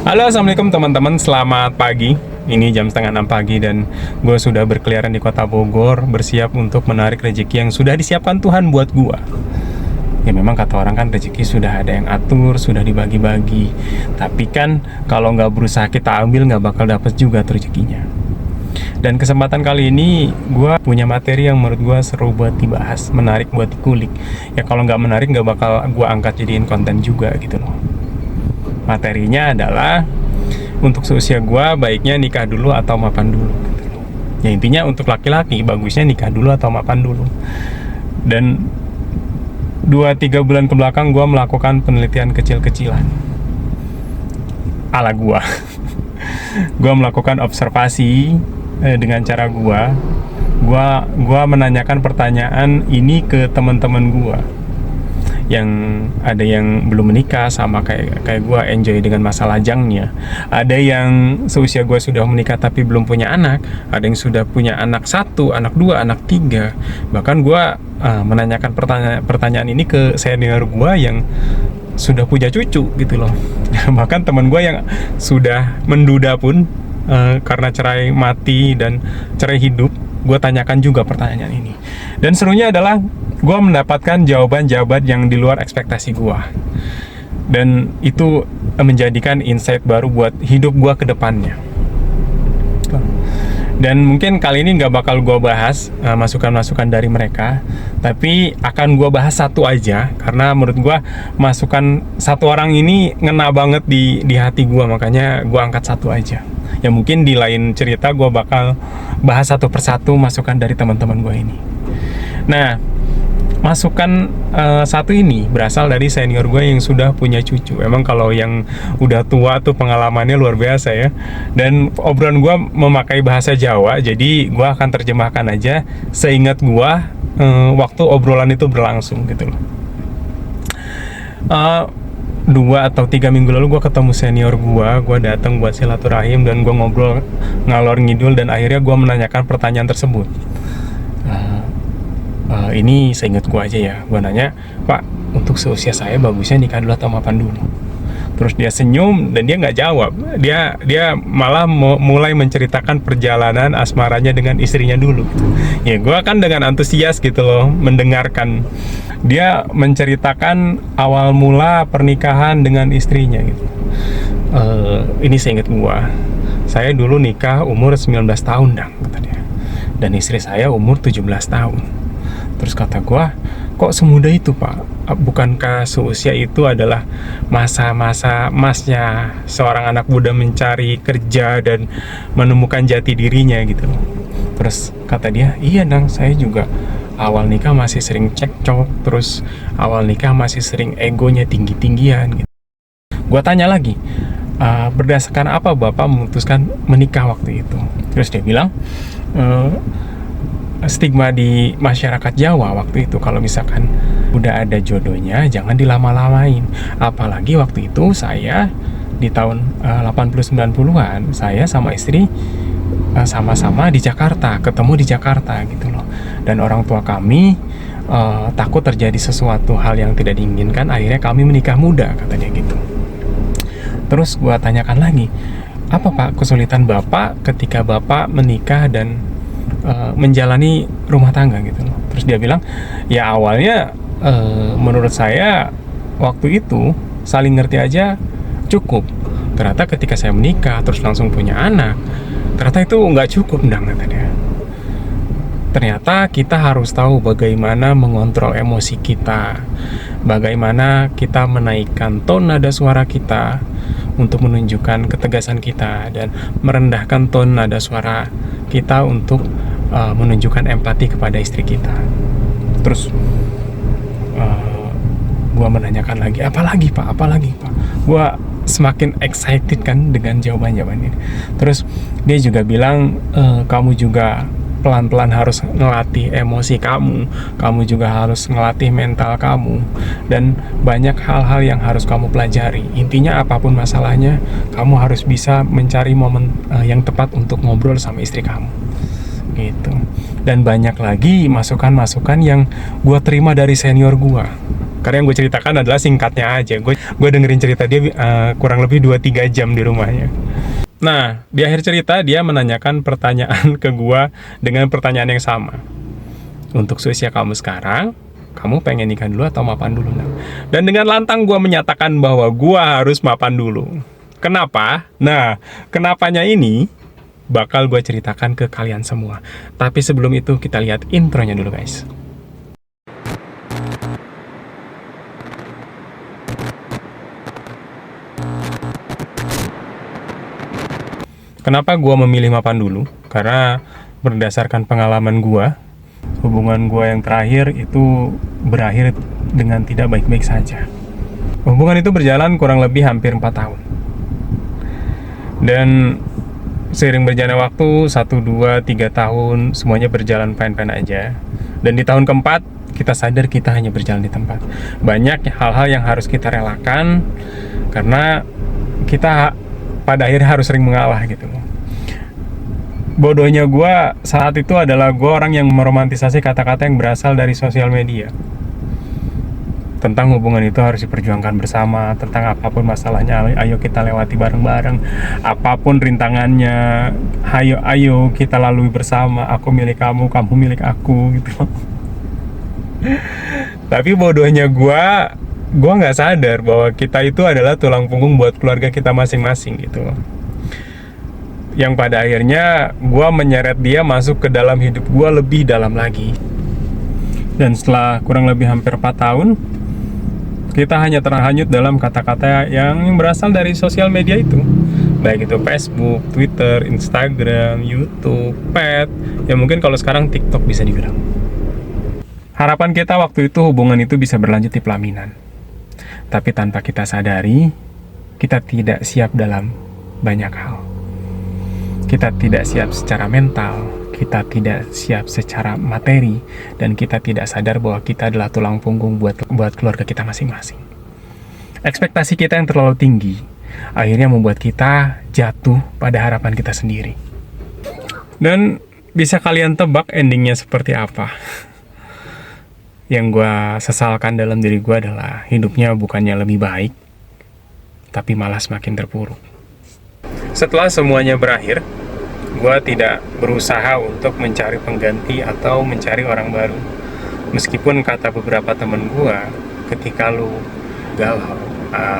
Halo, assalamualaikum teman-teman. Selamat pagi. Ini jam setengah 6 pagi dan gue sudah berkeliaran di kota Bogor, bersiap untuk menarik rezeki yang sudah disiapkan Tuhan buat gue. Ya memang kata orang kan rezeki sudah ada yang atur, sudah dibagi-bagi. Tapi kan kalau nggak berusaha kita ambil, nggak bakal dapet juga tuh rezekinya. Dan kesempatan kali ini gue punya materi yang menurut gue seru buat dibahas, menarik buat dikulik. Ya kalau nggak menarik nggak bakal gue angkat jadiin konten juga gitu loh. Materinya adalah untuk seusia gue baiknya nikah dulu atau mapan dulu gitu. Ya intinya untuk laki-laki bagusnya nikah dulu atau mapan dulu. Dan 2-3 bulan ke belakang gue melakukan penelitian kecil-kecilan ala gue. Gue melakukan observasi dengan cara gue menanyakan pertanyaan ini ke teman-teman gue yang ada yang belum menikah sama kayak gue, enjoy dengan masa lajangnya. Ada yang seusia gue sudah menikah tapi belum punya anak. Ada yang sudah punya anak 1, anak 2, anak 3. Bahkan gue menanyakan pertanyaan ini ke senior gue yang sudah punya cucu gitu loh. Bahkan teman gue yang sudah menduda pun karena cerai mati dan cerai hidup, gue tanyakan juga pertanyaan ini. Dan serunya adalah gue mendapatkan jawaban-jawaban yang di luar ekspektasi gue. Dan itu menjadikan insight baru buat hidup gue ke depannya. Dan mungkin kali ini nggak bakal gue bahas masukan-masukan dari mereka, tapi akan gue bahas satu aja, karena menurut gue masukan satu orang ini ngena banget di hati gue, makanya gue angkat satu aja. Ya mungkin di lain cerita gue bakal bahas satu persatu masukan dari teman-teman gue ini. Nah, masukan satu ini berasal dari senior gue yang sudah punya cucu. Emang kalau yang udah tua tuh pengalamannya luar biasa ya. Dan obrolan gue memakai bahasa Jawa, jadi gue akan terjemahkan aja seingat gue waktu obrolan itu berlangsung gitu loh. 2 atau 3 minggu lalu gue ketemu senior gue datang buat silaturahim dan gue ngobrol ngalor ngidul, dan akhirnya gue menanyakan pertanyaan tersebut. Ini seingat gue aja ya, gue nanya, Pak, untuk seusia saya bagusnya nikah dulu atau mapan dulu? Terus dia senyum dan dia nggak jawab. Dia malah mulai menceritakan perjalanan asmaranya dengan istrinya dulu gitu. Ya gue kan dengan antusias gitu loh mendengarkan. Dia menceritakan awal mula pernikahan dengan istrinya gitu. Ini seingat gue, saya dulu nikah umur 19 tahun kata dia. Dan istri saya umur 17 tahun. Terus kata gue, kok semudah itu Pak? Bukankah seusia itu adalah masa-masa emasnya seorang anak muda mencari kerja dan menemukan jati dirinya gitu. Terus kata dia, iya Nang, saya juga awal nikah masih sering cekcok, terus awal nikah masih sering egonya tinggi-tinggian gitu. Gue tanya lagi, berdasarkan apa Bapak memutuskan menikah waktu itu? Terus dia bilang, stigma di masyarakat Jawa waktu itu kalau misalkan udah ada jodohnya jangan dilama-lamain. Apalagi waktu itu saya di tahun 80-90an saya sama istri sama-sama di Jakarta, ketemu di Jakarta gitu loh. Dan orang tua kami takut terjadi sesuatu hal yang tidak diinginkan, akhirnya kami menikah muda, kata dia gitu. Terus gua tanyakan lagi, apa Pak kesulitan Bapak ketika Bapak menikah dan menjalani rumah tangga gitu loh? Terus dia bilang, ya awalnya menurut saya waktu itu saling ngerti aja cukup. Ternyata ketika saya menikah terus langsung punya anak, ternyata itu nggak cukup kata dia. Ternyata kita harus tahu bagaimana mengontrol emosi kita, bagaimana kita menaikkan tone nada suara kita untuk menunjukkan ketegasan kita, dan merendahkan tone nada suara kita untuk menunjukkan empati kepada istri kita. Terus gue menanyakan lagi, apalagi Pak? Gue semakin excited kan dengan jawaban-jawaban ini. Terus dia juga bilang, kamu juga pelan-pelan harus ngelatih emosi kamu juga harus ngelatih mental kamu, dan banyak hal-hal yang harus kamu pelajari. Intinya apapun masalahnya, kamu harus bisa mencari momen yang tepat untuk ngobrol sama istri kamu gitu. Dan banyak lagi masukan-masukan yang gue terima dari senior gue. Karena yang gue ceritakan adalah singkatnya aja. Gue dengerin cerita dia kurang lebih 2-3 jam di rumahnya. Nah, di akhir cerita dia menanyakan pertanyaan ke gue dengan pertanyaan yang sama. Untuk seusia kamu sekarang, kamu pengen nikah dulu atau mapan dulu? Nah, dan dengan lantang gue menyatakan bahwa gue harus mapan dulu. Kenapa? Nah, kenapanya ini bakal gue ceritakan ke kalian semua. Tapi sebelum itu kita lihat intronya dulu guys. Kenapa gue memilih mapan dulu? Karena berdasarkan pengalaman gue, hubungan gue yang terakhir itu berakhir dengan tidak baik-baik saja. Hubungan itu berjalan kurang lebih hampir 4 tahun. Dan seiring berjalannya waktu, 1, 2, 3 tahun, semuanya berjalan fine-fine aja. Dan di tahun keempat, kita sadar kita hanya berjalan di tempat. Banyak hal-hal yang harus kita relakan, karena kita pada akhirnya harus sering mengalah gitu. Bodohnya gue saat itu adalah gue orang yang meromantisasi kata-kata yang berasal dari sosial media. Tentang hubungan itu harus diperjuangkan bersama, tentang apapun masalahnya, ayo kita lewati bareng-bareng. Apapun rintangannya, ayo kita lalui bersama. Aku milik kamu, kamu milik aku gitu. Tapi bodohnya gue nggak sadar bahwa kita itu adalah tulang punggung buat keluarga kita masing-masing gitu. Yang pada akhirnya gue menyeret dia masuk ke dalam hidup gue lebih dalam lagi. Dan setelah kurang lebih hampir 4 tahun, kita hanya terhanyut dalam kata-kata yang berasal dari sosial media itu. Baik itu Facebook, Twitter, Instagram, YouTube, Pet, ya mungkin kalau sekarang TikTok bisa dibilang. Harapan kita waktu itu hubungan itu bisa berlanjut di pelaminan. Tapi tanpa kita sadari, kita tidak siap dalam banyak hal. Kita tidak siap secara mental, kita tidak siap secara materi, dan kita tidak sadar bahwa kita adalah tulang punggung buat keluarga kita masing-masing. Ekspektasi kita yang terlalu tinggi, akhirnya membuat kita jatuh pada harapan kita sendiri. Dan bisa kalian tebak endingnya seperti apa? Yang gue sesalkan dalam diri gue adalah hidupnya bukannya lebih baik, tapi malah semakin terpuruk. Setelah semuanya berakhir, gue tidak berusaha untuk mencari pengganti atau mencari orang baru. Meskipun kata beberapa temen gue, ketika lu galau,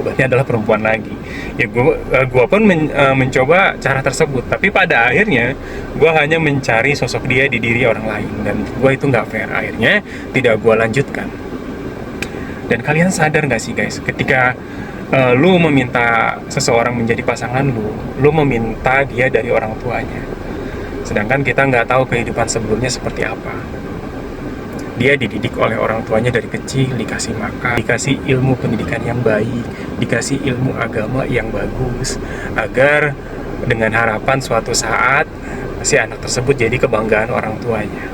obatnya adalah perempuan lagi. Ya gue pun mencoba cara tersebut, tapi pada akhirnya gue hanya mencari sosok dia di diri orang lain, dan gue itu nggak fair. Akhirnya tidak gue lanjutkan. Dan kalian sadar nggak sih guys, ketika lu meminta seseorang menjadi pasangan lu meminta dia dari orang tuanya. Sedangkan kita nggak tahu kehidupan sebelumnya seperti apa. Dia dididik oleh orang tuanya dari kecil, dikasih makan, dikasih ilmu pendidikan yang baik, dikasih ilmu agama yang bagus, agar dengan harapan suatu saat si anak tersebut jadi kebanggaan orang tuanya.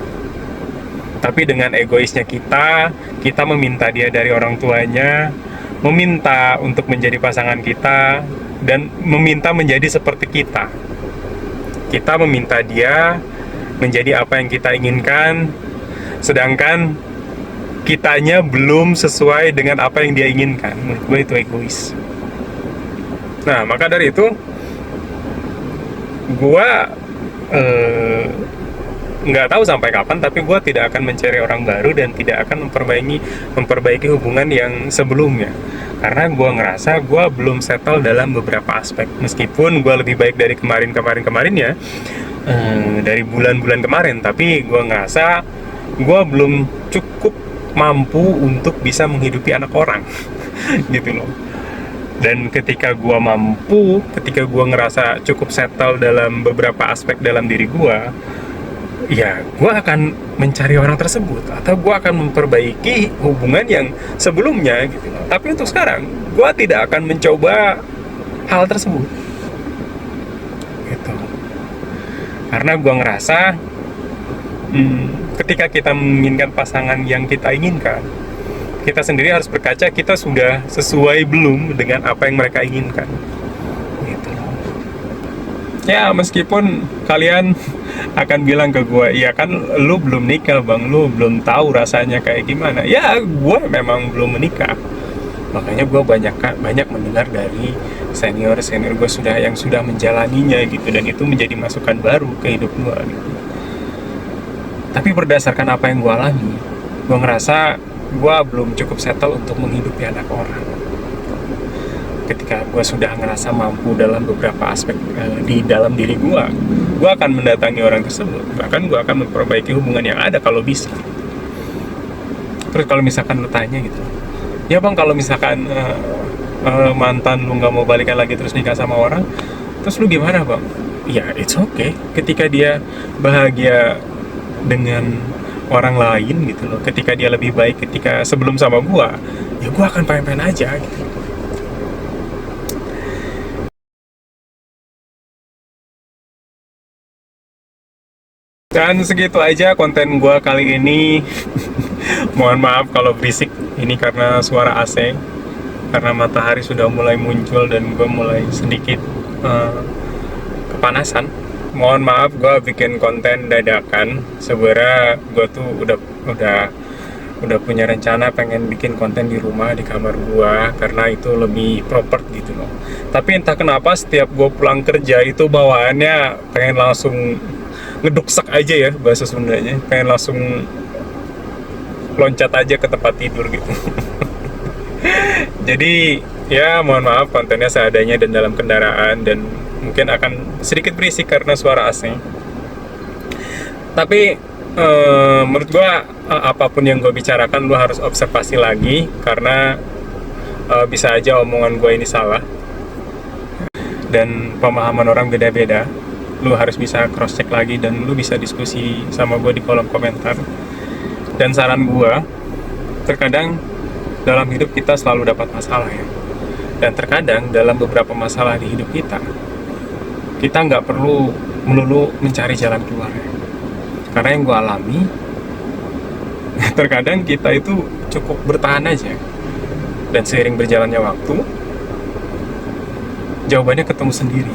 Tapi dengan egoisnya kita meminta dia dari orang tuanya, meminta untuk menjadi pasangan kita, dan meminta menjadi seperti kita. Kita meminta dia menjadi apa yang kita inginkan, sedangkan kitanya belum sesuai dengan apa yang dia inginkan. Menurut gue itu egois. Nah, maka dari itu gue nggak tahu sampai kapan, tapi gue tidak akan mencari orang baru dan tidak akan memperbaiki hubungan yang sebelumnya, karena gue ngerasa gue belum settle dalam beberapa aspek. Meskipun gue lebih baik dari kemarin ya, dari bulan-bulan kemarin, tapi gue ngerasa gue belum cukup mampu untuk bisa menghidupi anak orang gitu loh. Dan ketika gue mampu, ketika gue ngerasa cukup settle dalam beberapa aspek dalam diri gue, ya gue akan mencari orang tersebut, atau gue akan memperbaiki hubungan yang sebelumnya gitu. Tapi untuk sekarang gue tidak akan mencoba hal tersebut gitu. Karena gue ngerasa ketika kita menginginkan pasangan yang kita inginkan, kita sendiri harus berkaca, kita sudah sesuai belum dengan apa yang mereka inginkan gitu. Ya meskipun kalian akan bilang ke gue, iya kan lu belum nikah bang, lu belum tahu rasanya kayak gimana. Ya gue memang belum menikah, makanya gue banyak mendengar dari senior gue yang sudah menjalaninya gitu, dan itu menjadi masukan baru ke hidup gue gitu. Tapi berdasarkan apa yang gue alami, gue ngerasa gue belum cukup settle untuk menghidupi anak orang. Ketika gue sudah ngerasa mampu dalam beberapa aspek di dalam diri gue akan mendatangi orang tersebut, bahkan gue akan memperbaiki hubungan yang ada kalau bisa. Terus kalau misalkan lu tanya gitu, ya bang kalau misalkan mantan lu nggak mau balikan lagi terus nikah sama orang, terus lu gimana bang? Ya it's okay, ketika dia bahagia dengan orang lain gitu loh, ketika dia lebih baik ketika sebelum sama gua, ya gua akan pengen-pengen aja gitu. Dan segitu aja konten gua kali ini. Mohon maaf kalau berisik, ini karena suara AC, karena matahari sudah mulai muncul dan gue mulai sedikit kepanasan. Mohon maaf, gue bikin konten dadakan. Sebenarnya gue tuh udah punya rencana pengen bikin konten di rumah, di kamar gue, karena itu lebih proper gitu loh. Tapi entah kenapa setiap gue pulang kerja itu bawaannya pengen langsung ngeduksak aja ya bahasa Sundanya, pengen langsung loncat aja ke tempat tidur gitu. Jadi ya mohon maaf kontennya seadanya dan dalam kendaraan, dan mungkin akan sedikit berisik karena suara AC. Tapi menurut gua apapun yang gue bicarakan lu harus observasi lagi, karena bisa aja omongan gue ini salah dan pemahaman orang beda-beda. Lu harus bisa cross check lagi, dan lu bisa diskusi sama gue di kolom komentar. Dan saran gue, terkadang dalam hidup kita selalu dapat masalah ya, dan terkadang dalam beberapa masalah di hidup kita nggak perlu melulu mencari jalan keluar ya. Karena yang gue alami, terkadang kita itu cukup bertahan aja, dan seiring berjalannya waktu jawabannya ketemu sendiri.